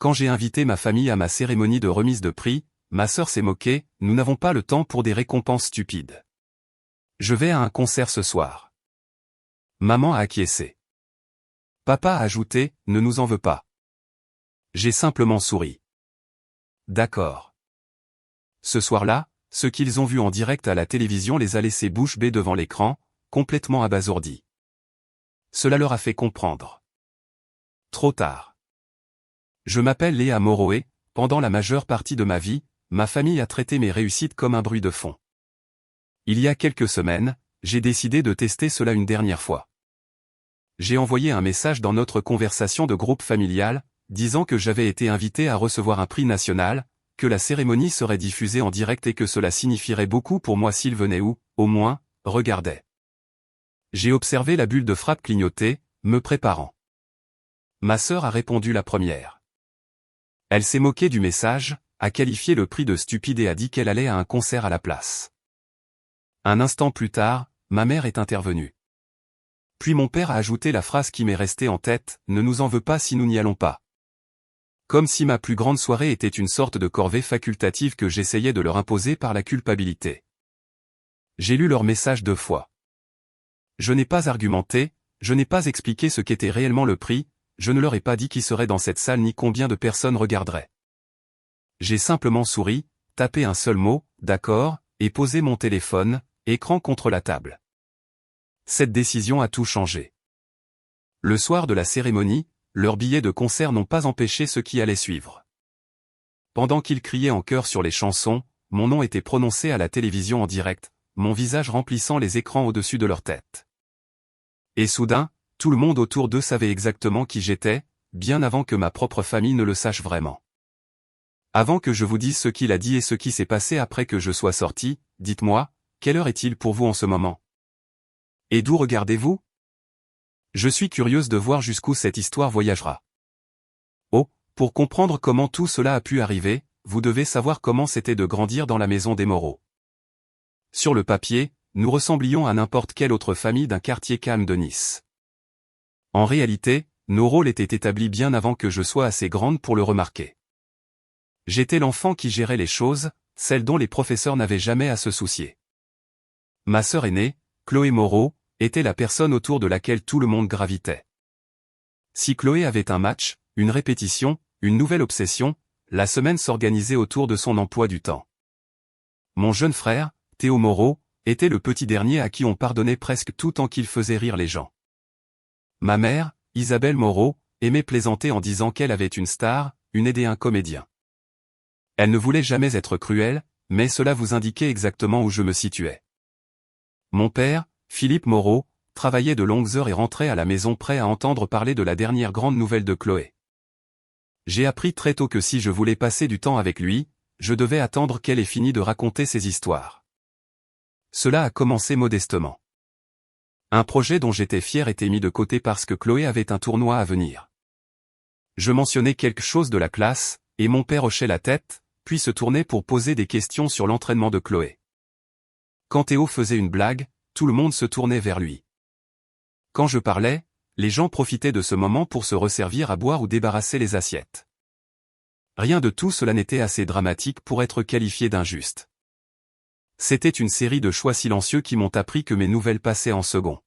Quand j'ai invité ma famille à ma cérémonie de remise de prix, ma sœur s'est moquée, nous n'avons pas le temps pour des récompenses stupides. Je vais à un concert ce soir. Maman a acquiescé. Papa a ajouté, ne nous en veux pas. J'ai simplement souri. D'accord. Ce soir-là, ce qu'ils ont vu en direct à la télévision les a laissés bouche bée devant l'écran, complètement abasourdis. Cela leur a fait comprendre. Trop tard. Je m'appelle Léa Moreau et, pendant la majeure partie de ma vie, ma famille a traité mes réussites comme un bruit de fond. Il y a quelques semaines, j'ai décidé de tester cela une dernière fois. J'ai envoyé un message dans notre conversation de groupe familial, disant que j'avais été invité à recevoir un prix national, que la cérémonie serait diffusée en direct et que cela signifierait beaucoup pour moi s'il venait ou, au moins, regardait. J'ai observé la bulle de frappe clignoter, me préparant. Ma sœur a répondu la première. Elle s'est moquée du message, a qualifié le prix de stupide et a dit qu'elle allait à un concert à la place. Un instant plus tard, ma mère est intervenue. Puis mon père a ajouté la phrase qui m'est restée en tête, ne nous en veux pas si nous n'y allons pas. Comme si ma plus grande soirée était une sorte de corvée facultative que j'essayais de leur imposer par la culpabilité. J'ai lu leur message 2 fois. Je n'ai pas argumenté, je n'ai pas expliqué ce qu'était réellement le prix, je ne leur ai pas dit qui serait dans cette salle ni combien de personnes regarderaient. J'ai simplement souri, tapé un seul mot, d'accord, et posé mon téléphone, écran contre la table. Cette décision a tout changé. Le soir de la cérémonie, leurs billets de concert n'ont pas empêché ceux qui allaient suivre. Pendant qu'ils criaient en chœur sur les chansons, mon nom était prononcé à la télévision en direct, mon visage remplissant les écrans au-dessus de leur tête. Et soudain, tout le monde autour d'eux savait exactement qui j'étais, bien avant que ma propre famille ne le sache vraiment. Avant que je vous dise ce qu'il a dit et ce qui s'est passé après que je sois sorti, dites-moi, quelle heure est-il pour vous en ce moment? Et d'où regardez-vous? Je suis curieuse de voir jusqu'où cette histoire voyagera. Oh, pour comprendre comment tout cela a pu arriver, vous devez savoir comment c'était de grandir dans la maison des Moreau. Sur le papier, nous ressemblions à n'importe quelle autre famille d'un quartier calme de Nice. En réalité, nos rôles étaient établis bien avant que je sois assez grande pour le remarquer. J'étais l'enfant qui gérait les choses, celles dont les professeurs n'avaient jamais à se soucier. Ma sœur aînée, Chloé Moreau, était la personne autour de laquelle tout le monde gravitait. Si Chloé avait un match, une répétition, une nouvelle obsession, la semaine s'organisait autour de son emploi du temps. Mon jeune frère, Théo Moreau, était le petit dernier à qui on pardonnait presque tout tant qu'il faisait rire les gens. Ma mère, Isabelle Moreau, aimait plaisanter en disant qu'elle avait une star, une aide et un comédien. Elle ne voulait jamais être cruelle, mais cela vous indiquait exactement où je me situais. Mon père, Philippe Moreau, travaillait de longues heures et rentrait à la maison prêt à entendre parler de la dernière grande nouvelle de Chloé. J'ai appris très tôt que si je voulais passer du temps avec lui, je devais attendre qu'elle ait fini de raconter ses histoires. Cela a commencé modestement. Un projet dont j'étais fier était mis de côté parce que Chloé avait un tournoi à venir. Je mentionnais quelque chose de la classe, et mon père hochait la tête, puis se tournait pour poser des questions sur l'entraînement de Chloé. Quand Théo faisait une blague, tout le monde se tournait vers lui. Quand je parlais, les gens profitaient de ce moment pour se resservir à boire ou débarrasser les assiettes. Rien de tout cela n'était assez dramatique pour être qualifié d'injuste. C'était une série de choix silencieux qui m'ont appris que mes nouvelles passaient en second.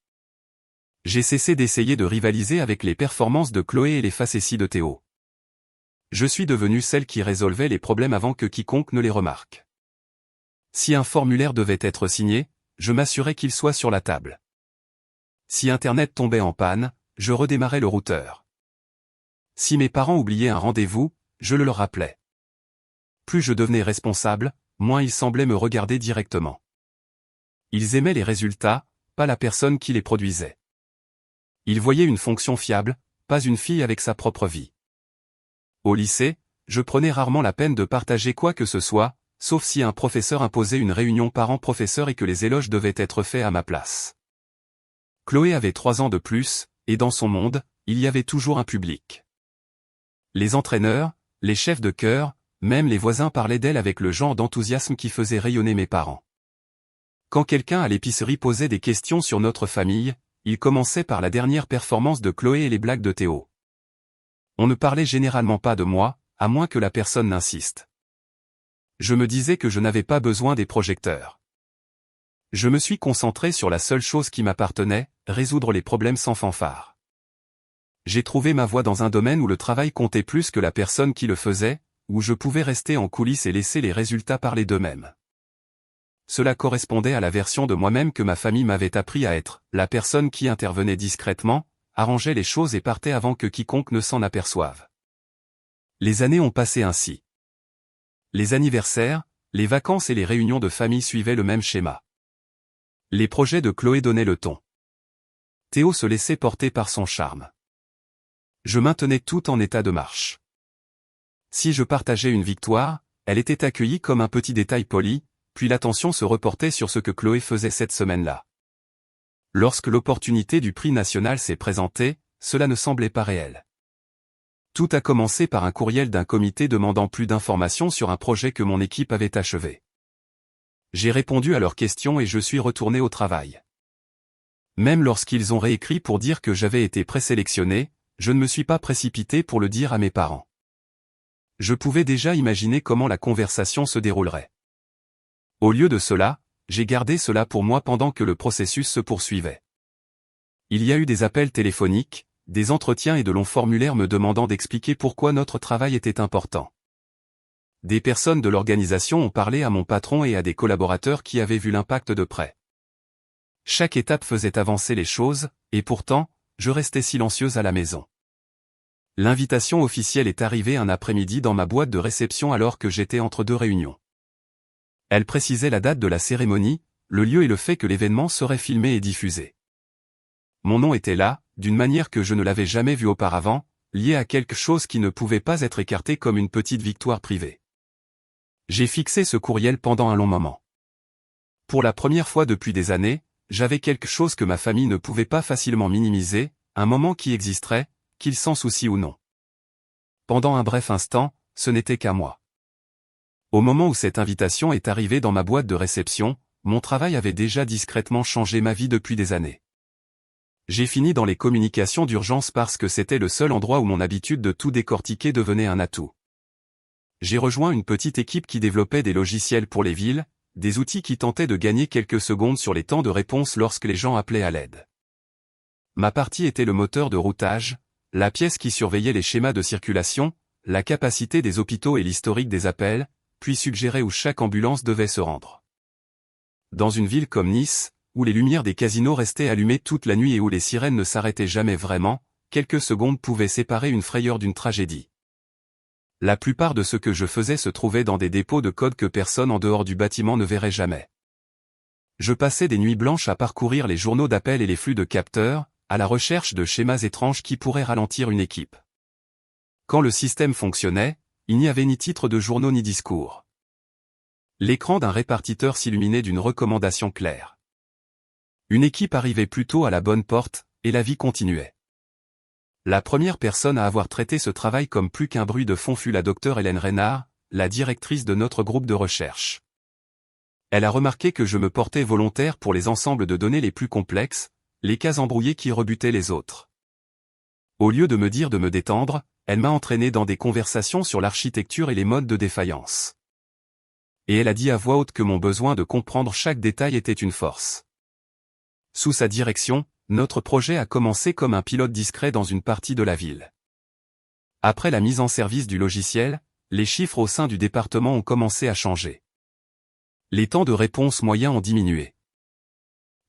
J'ai cessé d'essayer de rivaliser avec les performances de Chloé et les facéties de Théo. Je suis devenue celle qui résolvait les problèmes avant que quiconque ne les remarque. Si un formulaire devait être signé, je m'assurais qu'il soit sur la table. Si Internet tombait en panne, je redémarrais le routeur. Si mes parents oubliaient un rendez-vous, je le leur rappelais. Plus je devenais responsable, moins ils semblaient me regarder directement. Ils aimaient les résultats, pas la personne qui les produisait. Ils voyaient une fonction fiable, pas une fille avec sa propre vie. Au lycée, je prenais rarement la peine de partager quoi que ce soit, sauf si un professeur imposait une réunion parents-professeurs et que les éloges devaient être faits à ma place. Chloé avait 3 ans de plus, et dans son monde, il y avait toujours un public. Les entraîneurs, les chefs de chœur, même les voisins parlaient d'elle avec le genre d'enthousiasme qui faisait rayonner mes parents. Quand quelqu'un à l'épicerie posait des questions sur notre famille, il commençait par la dernière performance de Chloé et les blagues de Théo. On ne parlait généralement pas de moi, à moins que la personne n'insiste. Je me disais que je n'avais pas besoin des projecteurs. Je me suis concentré sur la seule chose qui m'appartenait, résoudre les problèmes sans fanfare. J'ai trouvé ma voie dans un domaine où le travail comptait plus que la personne qui le faisait, où je pouvais rester en coulisses et laisser les résultats parler d'eux-mêmes. Cela correspondait à la version de moi-même que ma famille m'avait appris à être, la personne qui intervenait discrètement, arrangeait les choses et partait avant que quiconque ne s'en aperçoive. Les années ont passé ainsi. Les anniversaires, les vacances et les réunions de famille suivaient le même schéma. Les projets de Chloé donnaient le ton. Théo se laissait porter par son charme. Je maintenais tout en état de marche. Si je partageais une victoire, elle était accueillie comme un petit détail poli, puis l'attention se reportait sur ce que Chloé faisait cette semaine-là. Lorsque l'opportunité du prix national s'est présentée, cela ne semblait pas réel. Tout a commencé par un courriel d'un comité demandant plus d'informations sur un projet que mon équipe avait achevé. J'ai répondu à leurs questions et je suis retourné au travail. Même lorsqu'ils ont réécrit pour dire que j'avais été présélectionné, je ne me suis pas précipité pour le dire à mes parents. Je pouvais déjà imaginer comment la conversation se déroulerait. Au lieu de cela, j'ai gardé cela pour moi pendant que le processus se poursuivait. Il y a eu des appels téléphoniques, des entretiens et de longs formulaires me demandant d'expliquer pourquoi notre travail était important. Des personnes de l'organisation ont parlé à mon patron et à des collaborateurs qui avaient vu l'impact de près. Chaque étape faisait avancer les choses, et pourtant, je restais silencieuse à la maison. L'invitation officielle est arrivée un après-midi dans ma boîte de réception alors que j'étais entre deux réunions. Elle précisait la date de la cérémonie, le lieu et le fait que l'événement serait filmé et diffusé. Mon nom était là, d'une manière que je ne l'avais jamais vu auparavant, lié à quelque chose qui ne pouvait pas être écarté comme une petite victoire privée. J'ai fixé ce courriel pendant un long moment. Pour la première fois depuis des années, j'avais quelque chose que ma famille ne pouvait pas facilement minimiser, un moment qui existerait, qu'ils s'en soucient ou non. Pendant un bref instant, ce n'était qu'à moi. Au moment où cette invitation est arrivée dans ma boîte de réception, mon travail avait déjà discrètement changé ma vie depuis des années. J'ai fini dans les communications d'urgence parce que c'était le seul endroit où mon habitude de tout décortiquer devenait un atout. J'ai rejoint une petite équipe qui développait des logiciels pour les villes, des outils qui tentaient de gagner quelques secondes sur les temps de réponse lorsque les gens appelaient à l'aide. Ma partie était le moteur de routage, la pièce qui surveillait les schémas de circulation, la capacité des hôpitaux et l'historique des appels, puis suggérait où chaque ambulance devait se rendre. Dans une ville comme Nice, où les lumières des casinos restaient allumées toute la nuit et où les sirènes ne s'arrêtaient jamais vraiment, quelques secondes pouvaient séparer une frayeur d'une tragédie. La plupart de ce que je faisais se trouvait dans des dépôts de code que personne en dehors du bâtiment ne verrait jamais. Je passais des nuits blanches à parcourir les journaux d'appels et les flux de capteurs, à la recherche de schémas étranges qui pourraient ralentir une équipe. Quand le système fonctionnait, il n'y avait ni titre de journaux ni discours. L'écran d'un répartiteur s'illuminait d'une recommandation claire. Une équipe arrivait plutôt à la bonne porte, et la vie continuait. La première personne à avoir traité ce travail comme plus qu'un bruit de fond fut la docteure Hélène Reynard, la directrice de notre groupe de recherche. Elle a remarqué que je me portais volontaire pour les ensembles de données les plus complexes, les cas embrouillés qui rebutaient les autres. Au lieu de me dire de me détendre, elle m'a entraîné dans des conversations sur l'architecture et les modes de défaillance. Et elle a dit à voix haute que mon besoin de comprendre chaque détail était une force. Sous sa direction, notre projet a commencé comme un pilote discret dans une partie de la ville. Après la mise en service du logiciel, les chiffres au sein du département ont commencé à changer. Les temps de réponse moyens ont diminué.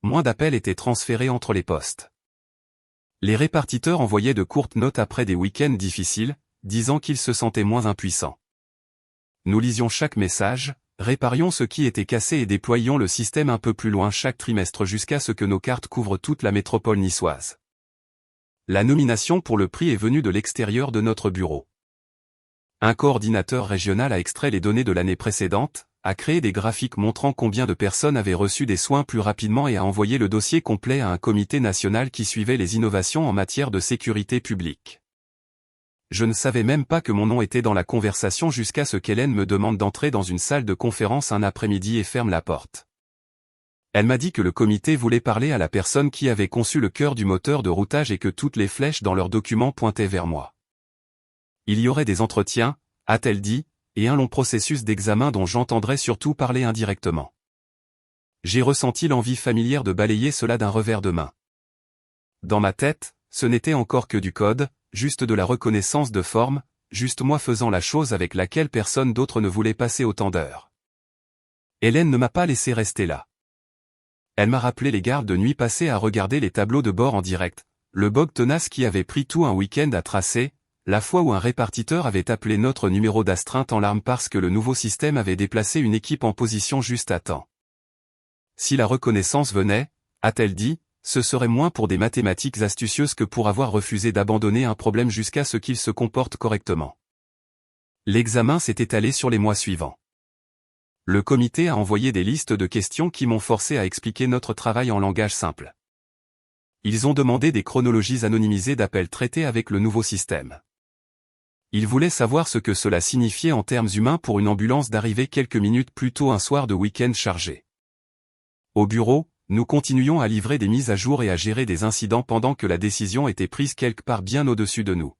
Moins d'appels étaient transférés entre les postes. Les répartiteurs envoyaient de courtes notes après des week-ends difficiles, disant qu'ils se sentaient moins impuissants. Nous lisions chaque message, réparions ce qui était cassé et déployions le système un peu plus loin chaque trimestre jusqu'à ce que nos cartes couvrent toute la métropole niçoise. La nomination pour le prix est venue de l'extérieur de notre bureau. Un coordinateur régional a extrait les données de l'année précédente, a créé des graphiques montrant combien de personnes avaient reçu des soins plus rapidement et a envoyé le dossier complet à un comité national qui suivait les innovations en matière de sécurité publique. Je ne savais même pas que mon nom était dans la conversation jusqu'à ce qu'Hélène me demande d'entrer dans une salle de conférence un après-midi et ferme la porte. Elle m'a dit que le comité voulait parler à la personne qui avait conçu le cœur du moteur de routage et que toutes les flèches dans leurs documents pointaient vers moi. Il y aurait des entretiens, a-t-elle dit, et un long processus d'examen dont j'entendrai surtout parler indirectement. J'ai ressenti l'envie familière de balayer cela d'un revers de main. Dans ma tête, ce n'était encore que du code, juste de la reconnaissance de forme, juste moi faisant la chose avec laquelle personne d'autre ne voulait passer autant d'heures. Hélène ne m'a pas laissé rester là. Elle m'a rappelé les gardes de nuit passés à regarder les tableaux de bord en direct, le bug tenace qui avait pris tout un week-end à tracer, la fois où un répartiteur avait appelé notre numéro d'astreinte en larmes parce que le nouveau système avait déplacé une équipe en position juste à temps. Si la reconnaissance venait, a-t-elle dit, ce serait moins pour des mathématiques astucieuses que pour avoir refusé d'abandonner un problème jusqu'à ce qu'il se comporte correctement. L'examen s'est étalé sur les mois suivants. Le comité a envoyé des listes de questions qui m'ont forcé à expliquer notre travail en langage simple. Ils ont demandé des chronologies anonymisées d'appels traités avec le nouveau système. Ils voulaient savoir ce que cela signifiait en termes humains pour une ambulance d'arriver quelques minutes plus tôt un soir de week-end chargé. Au bureau, nous continuions à livrer des mises à jour et à gérer des incidents pendant que la décision était prise quelque part bien au-dessus de nous.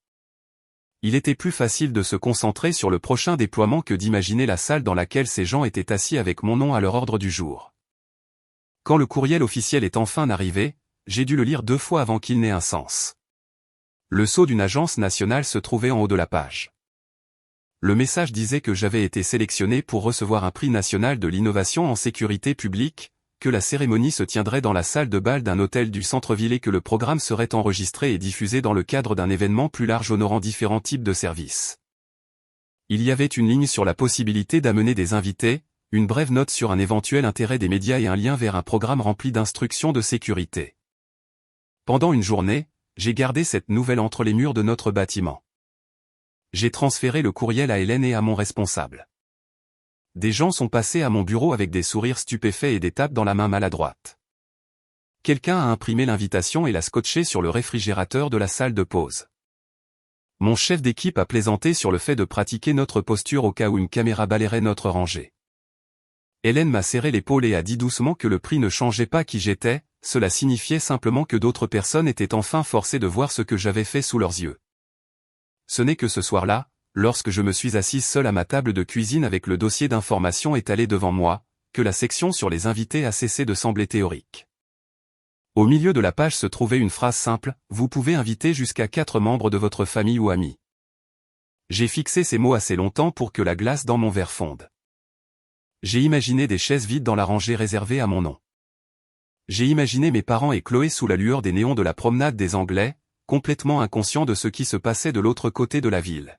Il était plus facile de se concentrer sur le prochain déploiement que d'imaginer la salle dans laquelle ces gens étaient assis avec mon nom à leur ordre du jour. Quand le courriel officiel est enfin arrivé, j'ai dû le lire 2 fois avant qu'il n'ait un sens. Le sceau d'une agence nationale se trouvait en haut de la page. Le message disait que j'avais été sélectionné pour recevoir un prix national de l'innovation en sécurité publique, que la cérémonie se tiendrait dans la salle de bal d'un hôtel du centre-ville et que le programme serait enregistré et diffusé dans le cadre d'un événement plus large honorant différents types de services. Il y avait une ligne sur la possibilité d'amener des invités, une brève note sur un éventuel intérêt des médias et un lien vers un programme rempli d'instructions de sécurité. Pendant une journée, j'ai gardé cette nouvelle entre les murs de notre bâtiment. J'ai transféré le courriel à Hélène et à mon responsable. Des gens sont passés à mon bureau avec des sourires stupéfaits et des tapes dans la main maladroite. Quelqu'un a imprimé l'invitation et l'a scotché sur le réfrigérateur de la salle de pause. Mon chef d'équipe a plaisanté sur le fait de pratiquer notre posture au cas où une caméra balayerait notre rangée. Hélène m'a serré l'épaule et a dit doucement que le prix ne changeait pas qui j'étais, cela signifiait simplement que d'autres personnes étaient enfin forcées de voir ce que j'avais fait sous leurs yeux. Ce n'est que ce soir-là, lorsque je me suis assise seule à ma table de cuisine avec le dossier d'information étalé devant moi, que la section sur les invités a cessé de sembler théorique. Au milieu de la page se trouvait une phrase simple, « Vous pouvez inviter jusqu'à 4 membres de votre famille ou amis. » J'ai fixé ces mots assez longtemps pour que la glace dans mon verre fonde. J'ai imaginé des chaises vides dans la rangée réservée à mon nom. J'ai imaginé mes parents et Chloé sous la lueur des néons de la promenade des Anglais, complètement inconscients de ce qui se passait de l'autre côté de la ville.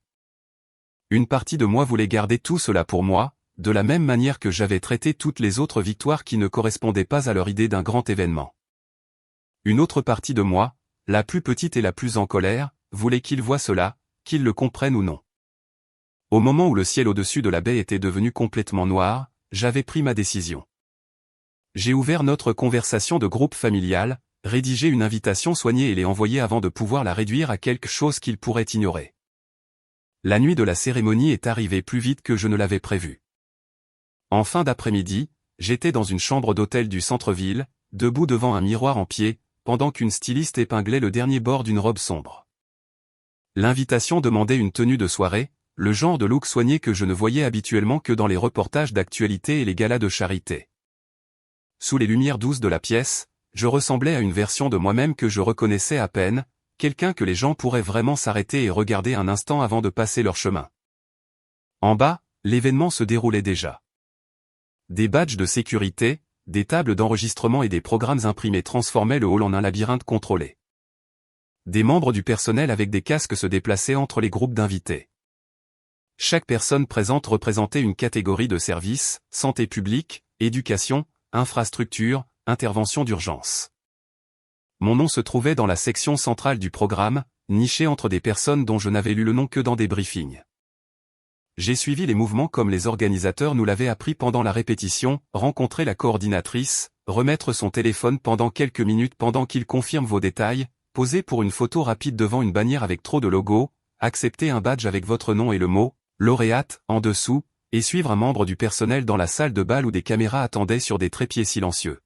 Une partie de moi voulait garder tout cela pour moi, de la même manière que j'avais traité toutes les autres victoires qui ne correspondaient pas à leur idée d'un grand événement. Une autre partie de moi, la plus petite et la plus en colère, voulait qu'ils voient cela, qu'ils le comprennent ou non. Au moment où le ciel au-dessus de la baie était devenu complètement noir, j'avais pris ma décision. J'ai ouvert notre conversation de groupe familial, rédigé une invitation soignée et l'ai envoyée avant de pouvoir la réduire à quelque chose qu'ils pourraient ignorer. La nuit de la cérémonie est arrivée plus vite que je ne l'avais prévu. En fin d'après-midi, j'étais dans une chambre d'hôtel du centre-ville, debout devant un miroir en pied, pendant qu'une styliste épinglait le dernier bord d'une robe sombre. L'invitation demandait une tenue de soirée, le genre de look soigné que je ne voyais habituellement que dans les reportages d'actualité et les galas de charité. Sous les lumières douces de la pièce, je ressemblais à une version de moi-même que je reconnaissais à peine, quelqu'un que les gens pourraient vraiment s'arrêter et regarder un instant avant de passer leur chemin. En bas, l'événement se déroulait déjà. Des badges de sécurité, des tables d'enregistrement et des programmes imprimés transformaient le hall en un labyrinthe contrôlé. Des membres du personnel avec des casques se déplaçaient entre les groupes d'invités. Chaque personne présente représentait une catégorie de services, santé publique, éducation, infrastructure, intervention d'urgence. Mon nom se trouvait dans la section centrale du programme, niché entre des personnes dont je n'avais lu le nom que dans des briefings. J'ai suivi les mouvements comme les organisateurs nous l'avaient appris pendant la répétition, rencontrer la coordinatrice, remettre son téléphone pendant quelques minutes pendant qu'il confirme vos détails, poser pour une photo rapide devant une bannière avec trop de logos, accepter un badge avec votre nom et le mot « lauréate » en dessous, et suivre un membre du personnel dans la salle de bal où des caméras attendaient sur des trépieds silencieux.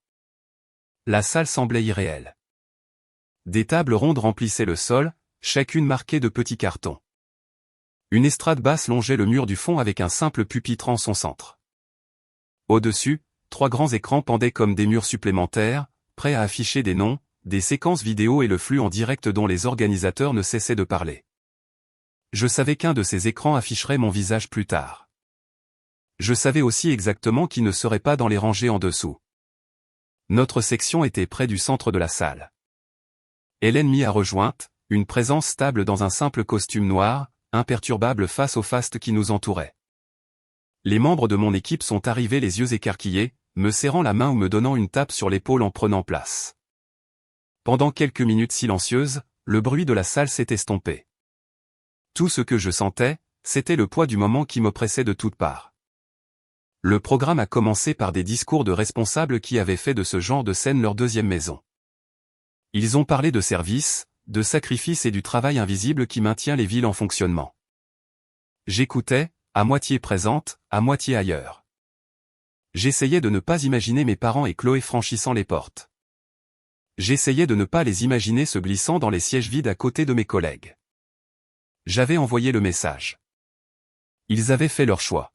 La salle semblait irréelle. Des tables rondes remplissaient le sol, chacune marquée de petits cartons. Une estrade basse longeait le mur du fond avec un simple pupitre en son centre. Au-dessus, 3 grands écrans pendaient comme des murs supplémentaires, prêts à afficher des noms, des séquences vidéo et le flux en direct dont les organisateurs ne cessaient de parler. Je savais qu'un de ces écrans afficherait mon visage plus tard. Je savais aussi exactement qui ne serait pas dans les rangées en dessous. Notre section était près du centre de la salle. Hélène m'y a rejointe, une présence stable dans un simple costume noir, imperturbable face au faste qui nous entourait. Les membres de mon équipe sont arrivés les yeux écarquillés, me serrant la main ou me donnant une tape sur l'épaule en prenant place. Pendant quelques minutes silencieuses, le bruit de la salle s'est estompé. Tout ce que je sentais, c'était le poids du moment qui m'oppressait de toutes parts. Le programme a commencé par des discours de responsables qui avaient fait de ce genre de scène leur deuxième maison. Ils ont parlé de service, de sacrifice et du travail invisible qui maintient les villes en fonctionnement. J'écoutais, à moitié présente, à moitié ailleurs. J'essayais de ne pas imaginer mes parents et Chloé franchissant les portes. J'essayais de ne pas les imaginer se glissant dans les sièges vides à côté de mes collègues. J'avais envoyé le message. Ils avaient fait leur choix.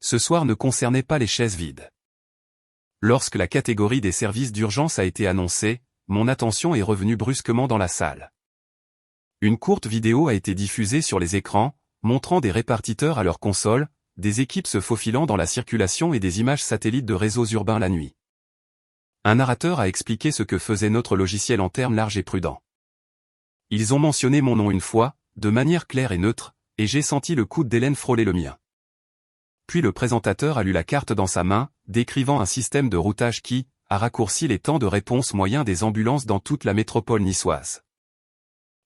Ce soir ne concernait pas les chaises vides. Lorsque la catégorie des services d'urgence a été annoncée, mon attention est revenue brusquement dans la salle. Une courte vidéo a été diffusée sur les écrans, montrant des répartiteurs à leur console, des équipes se faufilant dans la circulation et des images satellites de réseaux urbains la nuit. Un narrateur a expliqué ce que faisait notre logiciel en termes larges et prudents. Ils ont mentionné mon nom une fois, de manière claire et neutre, et j'ai senti le coude d'Hélène frôler le mien. Puis le présentateur a lu la carte dans sa main, décrivant un système de routage qui a raccourci les temps de réponse moyens des ambulances dans toute la métropole niçoise.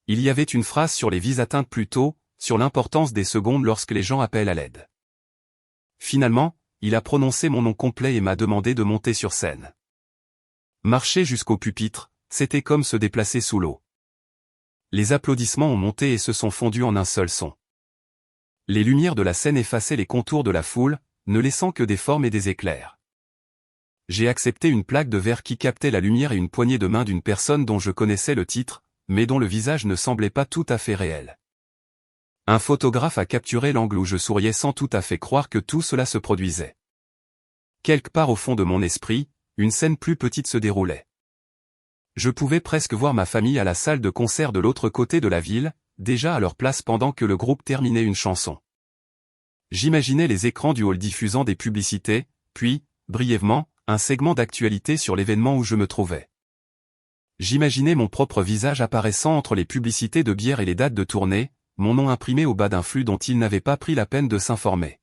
Il y avait une phrase sur les vies atteintes plus tôt, sur l'importance des secondes lorsque les gens appellent à l'aide. Finalement, il a prononcé mon nom complet et m'a demandé de monter sur scène. Marcher jusqu'au pupitre, c'était comme se déplacer sous l'eau. Les applaudissements ont monté et se sont fondus en un seul son. Les lumières de la scène effaçaient les contours de la foule, ne laissant que des formes et des éclairs. J'ai accepté une plaque de verre qui captait la lumière et une poignée de main d'une personne dont je connaissais le titre, mais dont le visage ne semblait pas tout à fait réel. Un photographe a capturé l'angle où je souriais sans tout à fait croire que tout cela se produisait. Quelque part au fond de mon esprit, une scène plus petite se déroulait. Je pouvais presque voir ma famille à la salle de concert de l'autre côté de la ville, déjà à leur place pendant que le groupe terminait une chanson. J'imaginais les écrans du hall diffusant des publicités, puis, brièvement, un segment d'actualité sur l'événement où je me trouvais. J'imaginais mon propre visage apparaissant entre les publicités de bière et les dates de tournée, mon nom imprimé au bas d'un flux dont ils n'avaient pas pris la peine de s'informer.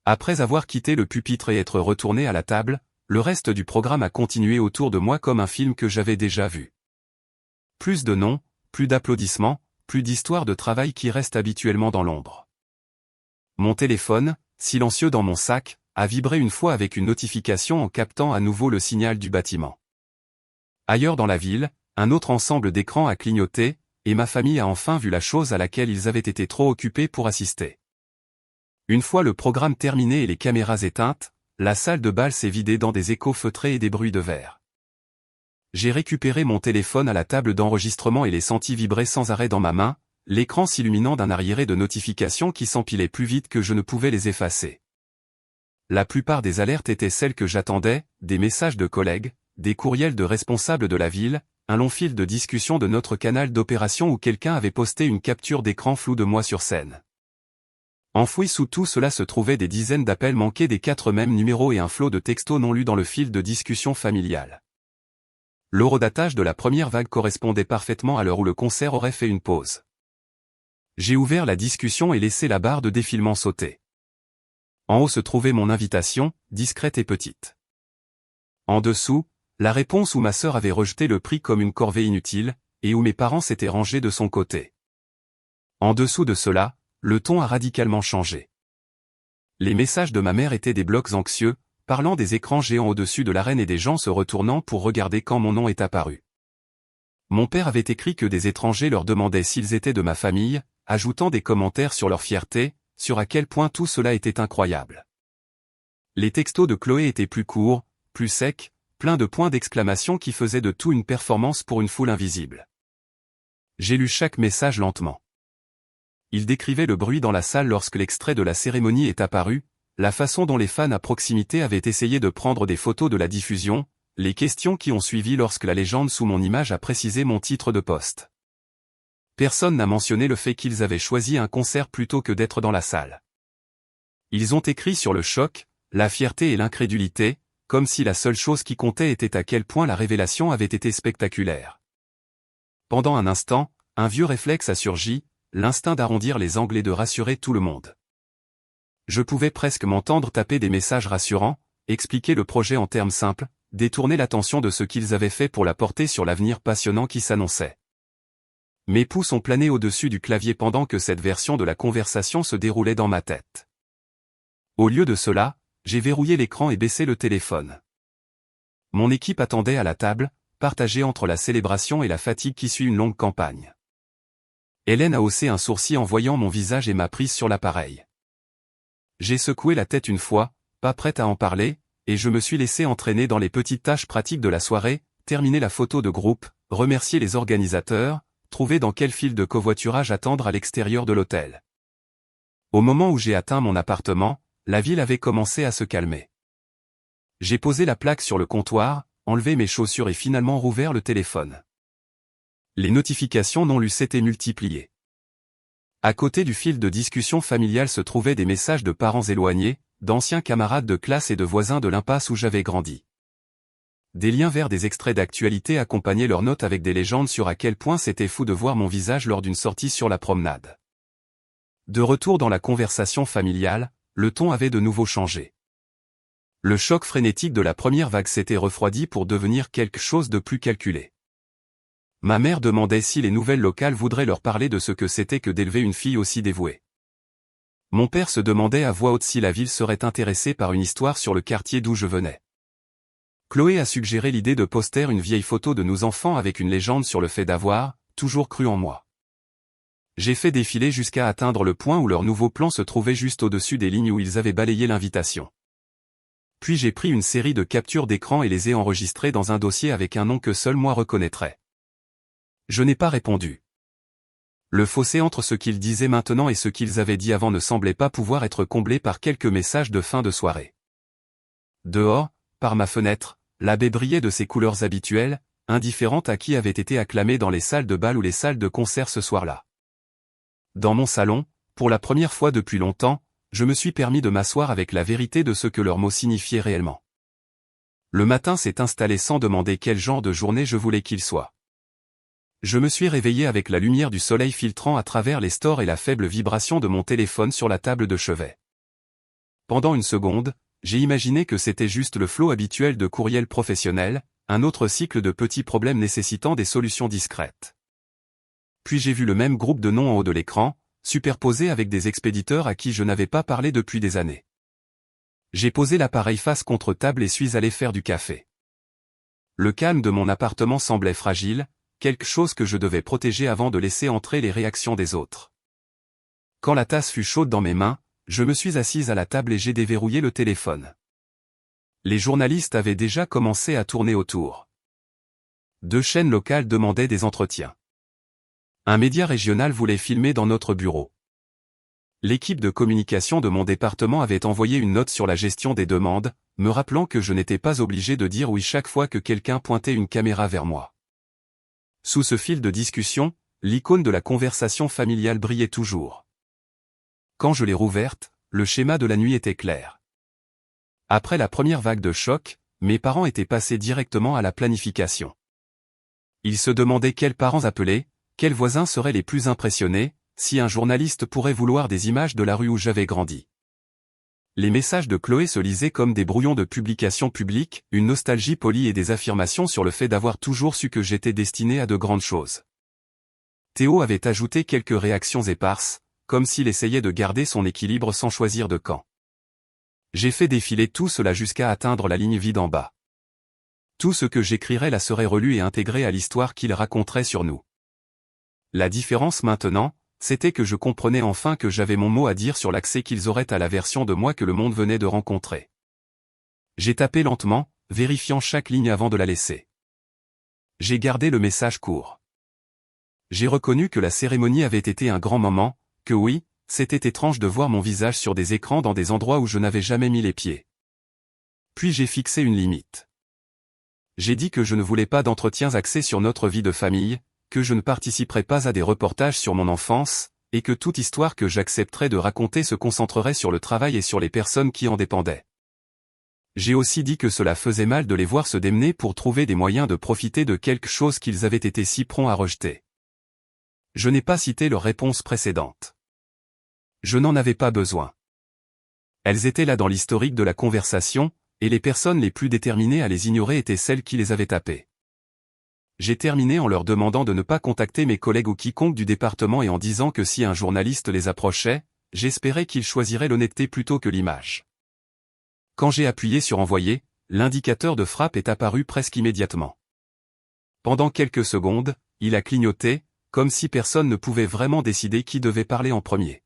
Après avoir quitté le pupitre et être retourné à la table, le reste du programme a continué autour de moi comme un film que j'avais déjà vu. Plus de noms, plus d'applaudissements, plus d'histoires de travail qui restent habituellement dans l'ombre. Mon téléphone, silencieux dans mon sac, a vibré une fois avec une notification en captant à nouveau le signal du bâtiment. Ailleurs dans la ville, un autre ensemble d'écrans a clignoté, et ma famille a enfin vu la chose à laquelle ils avaient été trop occupés pour assister. Une fois le programme terminé et les caméras éteintes, la salle de bal s'est vidée dans des échos feutrés et des bruits de verre. J'ai récupéré mon téléphone à la table d'enregistrement et l'ai senti vibrer sans arrêt dans ma main, l'écran s'illuminant d'un arriéré de notifications qui s'empilaient plus vite que je ne pouvais les effacer. La plupart des alertes étaient celles que j'attendais, des messages de collègues, des courriels de responsables de la ville, un long fil de discussion de notre canal d'opération où quelqu'un avait posté une capture d'écran floue de moi sur scène. Enfouis sous tout cela se trouvaient des dizaines d'appels manqués des 4 mêmes numéros et un flot de textos non lus dans le fil de discussion familiale. L'horodatage de la première vague correspondait parfaitement à l'heure où le concert aurait fait une pause. J'ai ouvert la discussion et laissé la barre de défilement sauter. En haut se trouvait mon invitation, discrète et petite. En dessous, la réponse où ma sœur avait rejeté le prix comme une corvée inutile, et où mes parents s'étaient rangés de son côté. En dessous de cela, le ton a radicalement changé. Les messages de ma mère étaient des blocs anxieux, parlant des écrans géants au-dessus de l'arène et des gens se retournant pour regarder quand mon nom est apparu. Mon père avait écrit que des étrangers leur demandaient s'ils étaient de ma famille, ajoutant des commentaires sur leur fierté, sur à quel point tout cela était incroyable. Les textos de Chloé étaient plus courts, plus secs, pleins de points d'exclamation qui faisaient de tout une performance pour une foule invisible. J'ai lu chaque message lentement. il décrivait le bruit dans la salle lorsque l'extrait de la cérémonie est apparu, la façon dont les fans à proximité avaient essayé de prendre des photos de la diffusion, les questions qui ont suivi lorsque la légende sous mon image a précisé mon titre de poste. Personne n'a mentionné le fait qu'ils avaient choisi un concert plutôt que d'être dans la salle. Ils ont écrit sur le choc, la fierté et l'incrédulité, comme si la seule chose qui comptait était à quel point la révélation avait été spectaculaire. Pendant un instant, un vieux réflexe a surgi, l'instinct d'arrondir les angles et de rassurer tout le monde. Je pouvais presque m'entendre taper des messages rassurants, expliquer le projet en termes simples, détourner l'attention de ce qu'ils avaient fait pour la porter sur l'avenir passionnant qui s'annonçait. Mes pouces ont plané au-dessus du clavier pendant que cette version de la conversation se déroulait dans ma tête. Au lieu de cela, j'ai verrouillé l'écran et baissé le téléphone. Mon équipe attendait à la table, partagée entre la célébration et la fatigue qui suit une longue campagne. Hélène a haussé un sourcil en voyant mon visage et m'a prise sur l'appareil. J'ai secoué la tête une fois, pas prête à en parler, et je me suis laissé entraîner dans les petites tâches pratiques de la soirée, terminer la photo de groupe, remercier les organisateurs, trouver dans quel fil de covoiturage attendre à l'extérieur de l'hôtel. Au moment où j'ai atteint mon appartement, la ville avait commencé à se calmer. J'ai posé la plaque sur le comptoir, enlevé mes chaussures et finalement rouvert le téléphone. Les notifications non lues s'étaient multipliées. À côté du fil de discussion familiale se trouvaient des messages de parents éloignés, d'anciens camarades de classe et de voisins de l'impasse où j'avais grandi. Des liens vers des extraits d'actualité accompagnaient leurs notes avec des légendes sur à quel point c'était fou de voir mon visage lors d'une sortie sur la promenade. De retour dans la conversation familiale, le ton avait de nouveau changé. Le choc frénétique de la première vague s'était refroidi pour devenir quelque chose de plus calculé. Ma mère demandait si les nouvelles locales voudraient leur parler de ce que c'était que d'élever une fille aussi dévouée. Mon père se demandait à voix haute si la ville serait intéressée par une histoire sur le quartier d'où je venais. Chloé a suggéré l'idée de poster une vieille photo de nos enfants avec une légende sur le fait d'avoir toujours cru en moi. J'ai fait défiler jusqu'à atteindre le point où leur nouveau plan se trouvait juste au-dessus des lignes où ils avaient balayé l'invitation. Puis j'ai pris une série de captures d'écran et les ai enregistrées dans un dossier avec un nom que seul moi reconnaîtrais. Je n'ai pas répondu. Le fossé entre ce qu'ils disaient maintenant et ce qu'ils avaient dit avant ne semblait pas pouvoir être comblé par quelques messages de fin de soirée. Dehors, par ma fenêtre, la baie brillait de ses couleurs habituelles, indifférente à qui avait été acclamé dans les salles de bal ou les salles de concert ce soir-là. Dans mon salon, pour la première fois depuis longtemps, je me suis permis de m'asseoir avec la vérité de ce que leurs mots signifiaient réellement. Le matin s'est installé sans demander quel genre de journée je voulais qu'il soit. Je me suis réveillé avec la lumière du soleil filtrant à travers les stores et la faible vibration de mon téléphone sur la table de chevet. Pendant une seconde, j'ai imaginé que c'était juste le flot habituel de courriels professionnels, un autre cycle de petits problèmes nécessitant des solutions discrètes. Puis j'ai vu le même groupe de noms en haut de l'écran, superposé avec des expéditeurs à qui je n'avais pas parlé depuis des années. J'ai posé l'appareil face contre table et suis allé faire du café. Le calme de mon appartement semblait fragile, quelque chose que je devais protéger avant de laisser entrer les réactions des autres. Quand la tasse fut chaude dans mes mains, je me suis assise à la table et j'ai déverrouillé le téléphone. Les journalistes avaient déjà commencé à tourner autour. 2 chaînes locales demandaient des entretiens. Un média régional voulait filmer dans notre bureau. L'équipe de communication de mon département avait envoyé une note sur la gestion des demandes, me rappelant que je n'étais pas obligé de dire oui chaque fois que quelqu'un pointait une caméra vers moi. Sous ce fil de discussion, l'icône de la conversation familiale brillait toujours. Quand je l'ai rouverte, le schéma de la nuit était clair. Après la première vague de choc, mes parents étaient passés directement à la planification. Ils se demandaient quels parents appeler, quels voisins seraient les plus impressionnés, si un journaliste pourrait vouloir des images de la rue où j'avais grandi. Les messages de Chloé se lisaient comme des brouillons de publications publiques, une nostalgie polie et des affirmations sur le fait d'avoir toujours su que j'étais destiné à de grandes choses. Théo avait ajouté quelques réactions éparses, comme s'il essayait de garder son équilibre sans choisir de camp. J'ai fait défiler tout cela jusqu'à atteindre la ligne vide en bas. Tout ce que j'écrirais là serait relu et intégré à l'histoire qu'il raconterait sur nous. La différence maintenant, c'était que je comprenais enfin que j'avais mon mot à dire sur l'accès qu'ils auraient à la version de moi que le monde venait de rencontrer. J'ai tapé lentement, vérifiant chaque ligne avant de la laisser. J'ai gardé le message court. J'ai reconnu que la cérémonie avait été un grand moment, que oui, c'était étrange de voir mon visage sur des écrans dans des endroits où je n'avais jamais mis les pieds. Puis j'ai fixé une limite. J'ai dit que je ne voulais pas d'entretiens axés sur notre vie de famille, que je ne participerais pas à des reportages sur mon enfance, et que toute histoire que j'accepterais de raconter se concentrerait sur le travail et sur les personnes qui en dépendaient. J'ai aussi dit que cela faisait mal de les voir se démener pour trouver des moyens de profiter de quelque chose qu'ils avaient été si prompts à rejeter. Je n'ai pas cité leurs réponses précédentes. Je n'en avais pas besoin. Elles étaient là dans l'historique de la conversation, et les personnes les plus déterminées à les ignorer étaient celles qui les avaient tapées. J'ai terminé en leur demandant de ne pas contacter mes collègues ou quiconque du département et en disant que si un journaliste les approchait, j'espérais qu'ils choisiraient l'honnêteté plutôt que l'image. Quand j'ai appuyé sur envoyer, l'indicateur de frappe est apparu presque immédiatement. Pendant quelques secondes, il a clignoté, comme si personne ne pouvait vraiment décider qui devait parler en premier.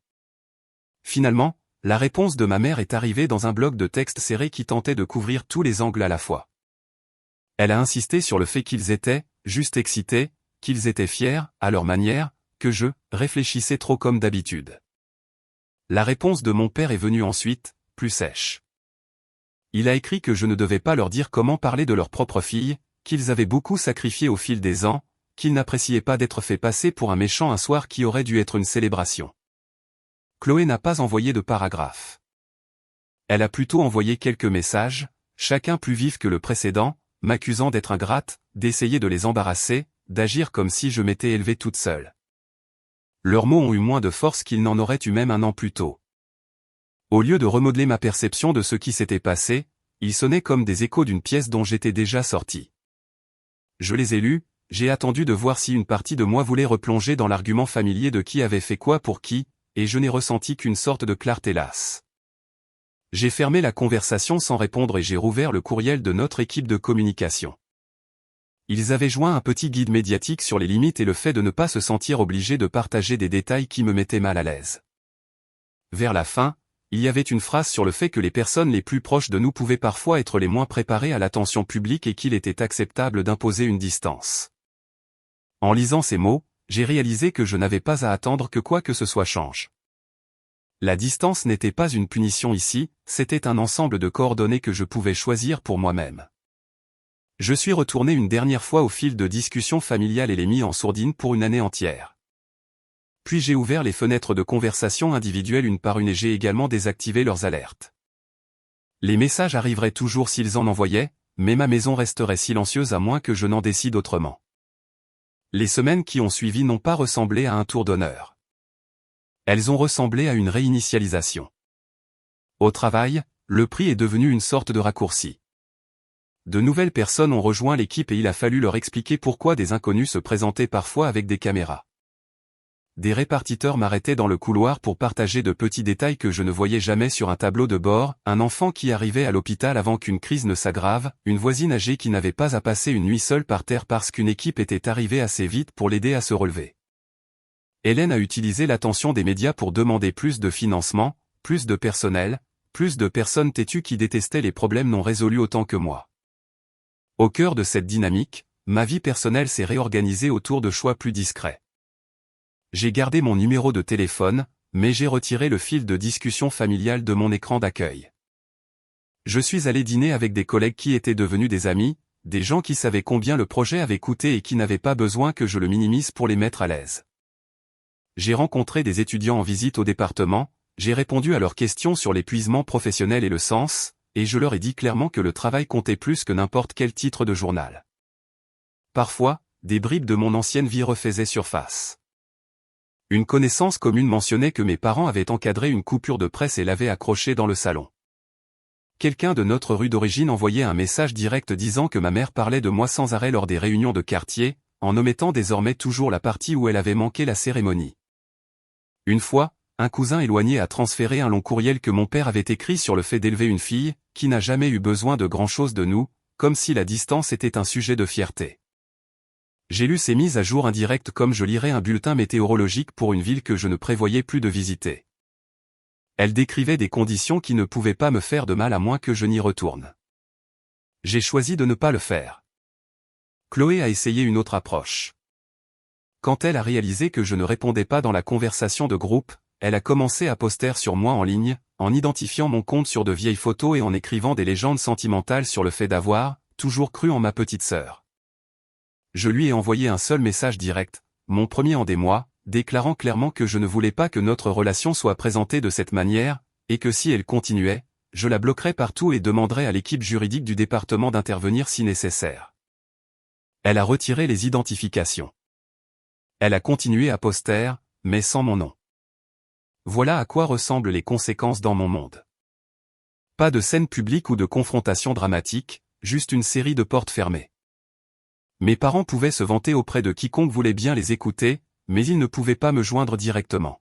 Finalement, la réponse de ma mère est arrivée dans un bloc de texte serré qui tentait de couvrir tous les angles à la fois. Elle a insisté sur le fait qu'ils étaient, juste excités, qu'ils étaient fiers, à leur manière, que je réfléchissais trop comme d'habitude. La réponse de mon père est venue ensuite, plus sèche. Il a écrit que je ne devais pas leur dire comment parler de leur propre fille, qu'ils avaient beaucoup sacrifié au fil des ans, qu'ils n'appréciaient pas d'être fait passer pour un méchant un soir qui aurait dû être une célébration. Chloé n'a pas envoyé de paragraphe. Elle a plutôt envoyé quelques messages, chacun plus vif que le précédent, m'accusant d'être ingrate, d'essayer de les embarrasser, d'agir comme si je m'étais élevée toute seule. Leurs mots ont eu moins de force qu'ils n'en auraient eu même un an plus tôt. Au lieu de remodeler ma perception de ce qui s'était passé, ils sonnaient comme des échos d'une pièce dont j'étais déjà sorti. Je les ai lus, j'ai attendu de voir si une partie de moi voulait replonger dans l'argument familier de qui avait fait quoi pour qui, et je n'ai ressenti qu'une sorte de clarté lasse. J'ai fermé la conversation sans répondre et j'ai rouvert le courriel de notre équipe de communication. Ils avaient joint un petit guide médiatique sur les limites et le fait de ne pas se sentir obligé de partager des détails qui me mettaient mal à l'aise. Vers la fin, il y avait une phrase sur le fait que les personnes les plus proches de nous pouvaient parfois être les moins préparées à l'attention publique et qu'il était acceptable d'imposer une distance. En lisant ces mots, j'ai réalisé que je n'avais pas à attendre que quoi que ce soit change. La distance n'était pas une punition ici, c'était un ensemble de coordonnées que je pouvais choisir pour moi-même. Je suis retourné une dernière fois au fil de discussion familiale et les mis en sourdine pour une année entière. Puis j'ai ouvert les fenêtres de conversation individuelles une par une et j'ai également désactivé leurs alertes. Les messages arriveraient toujours s'ils en envoyaient, mais ma maison resterait silencieuse à moins que je n'en décide autrement. Les semaines qui ont suivi n'ont pas ressemblé à un tour d'honneur. Elles ont ressemblé à une réinitialisation. Au travail, le prix est devenu une sorte de raccourci. De nouvelles personnes ont rejoint l'équipe et il a fallu leur expliquer pourquoi des inconnus se présentaient parfois avec des caméras. Des répartiteurs m'arrêtaient dans le couloir pour partager de petits détails que je ne voyais jamais sur un tableau de bord, un enfant qui arrivait à l'hôpital avant qu'une crise ne s'aggrave, une voisine âgée qui n'avait pas à passer une nuit seule par terre parce qu'une équipe était arrivée assez vite pour l'aider à se relever. Hélène a utilisé l'attention des médias pour demander plus de financement, plus de personnel, plus de personnes têtues qui détestaient les problèmes non résolus autant que moi. Au cœur de cette dynamique, ma vie personnelle s'est réorganisée autour de choix plus discrets. J'ai gardé mon numéro de téléphone, mais j'ai retiré le fil de discussion familiale de mon écran d'accueil. Je suis allé dîner avec des collègues qui étaient devenus des amis, des gens qui savaient combien le projet avait coûté et qui n'avaient pas besoin que je le minimise pour les mettre à l'aise. J'ai rencontré des étudiants en visite au département, j'ai répondu à leurs questions sur l'épuisement professionnel et le sens, et je leur ai dit clairement que le travail comptait plus que n'importe quel titre de journal. Parfois, des bribes de mon ancienne vie refaisaient surface. Une connaissance commune mentionnait que mes parents avaient encadré une coupure de presse et l'avaient accrochée dans le salon. Quelqu'un de notre rue d'origine envoyait un message direct disant que ma mère parlait de moi sans arrêt lors des réunions de quartier, en omettant désormais toujours la partie où elle avait manqué la cérémonie. Une fois, un cousin éloigné a transféré un long courriel que mon père avait écrit sur le fait d'élever une fille, qui n'a jamais eu besoin de grand-chose de nous, comme si la distance était un sujet de fierté. J'ai lu ces mises à jour indirectes comme je lirais un bulletin météorologique pour une ville que je ne prévoyais plus de visiter. Elles décrivaient des conditions qui ne pouvaient pas me faire de mal à moins que je n'y retourne. J'ai choisi de ne pas le faire. Chloé a essayé une autre approche. Quand elle a réalisé que je ne répondais pas dans la conversation de groupe, elle a commencé à poster sur moi en ligne, en identifiant mon compte sur de vieilles photos et en écrivant des légendes sentimentales sur le fait d'avoir, toujours cru en ma petite sœur. Je lui ai envoyé un seul message direct, mon premier en des mois, déclarant clairement que je ne voulais pas que notre relation soit présentée de cette manière, et que si elle continuait, je la bloquerais partout et demanderais à l'équipe juridique du département d'intervenir si nécessaire. Elle a retiré les identifications. Elle a continué à poster, mais sans mon nom. Voilà à quoi ressemblent les conséquences dans mon monde. Pas de scène publique ou de confrontation dramatique, juste une série de portes fermées. Mes parents pouvaient se vanter auprès de quiconque voulait bien les écouter, mais ils ne pouvaient pas me joindre directement.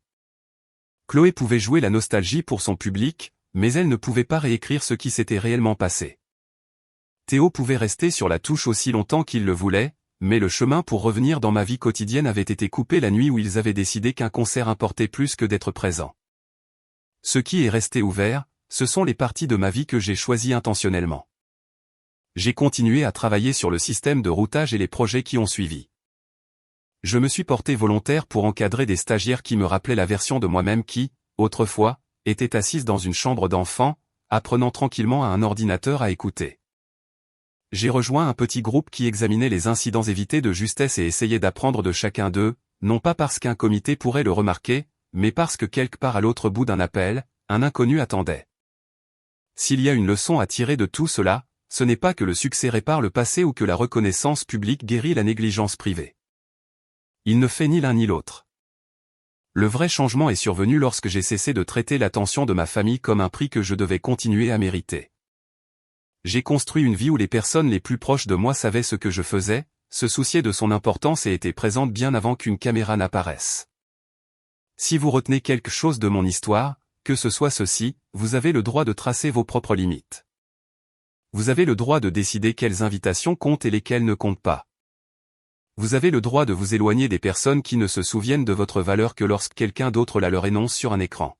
Chloé pouvait jouer la nostalgie pour son public, mais elle ne pouvait pas réécrire ce qui s'était réellement passé. Théo pouvait rester sur la touche aussi longtemps qu'il le voulait, mais le chemin pour revenir dans ma vie quotidienne avait été coupé la nuit où ils avaient décidé qu'un concert importait plus que d'être présent. Ce qui est resté ouvert, ce sont les parties de ma vie que j'ai choisies intentionnellement. J'ai continué à travailler sur le système de routage et les projets qui ont suivi. Je me suis porté volontaire pour encadrer des stagiaires qui me rappelaient la version de moi-même qui, autrefois, était assise dans une chambre d'enfant, apprenant tranquillement à un ordinateur à écouter. J'ai rejoint un petit groupe qui examinait les incidents évités de justesse et essayait d'apprendre de chacun d'eux, non pas parce qu'un comité pourrait le remarquer, mais parce que quelque part à l'autre bout d'un appel, un inconnu attendait. S'il y a une leçon à tirer de tout cela, ce n'est pas que le succès répare le passé ou que la reconnaissance publique guérit la négligence privée. Il ne fait ni l'un ni l'autre. Le vrai changement est survenu lorsque j'ai cessé de traiter l'attention de ma famille comme un prix que je devais continuer à mériter. J'ai construit une vie où les personnes les plus proches de moi savaient ce que je faisais, se souciaient de son importance et étaient présentes bien avant qu'une caméra n'apparaisse. Si vous retenez quelque chose de mon histoire, que ce soit ceci, vous avez le droit de tracer vos propres limites. Vous avez le droit de décider quelles invitations comptent et lesquelles ne comptent pas. Vous avez le droit de vous éloigner des personnes qui ne se souviennent de votre valeur que lorsque quelqu'un d'autre la leur énonce sur un écran.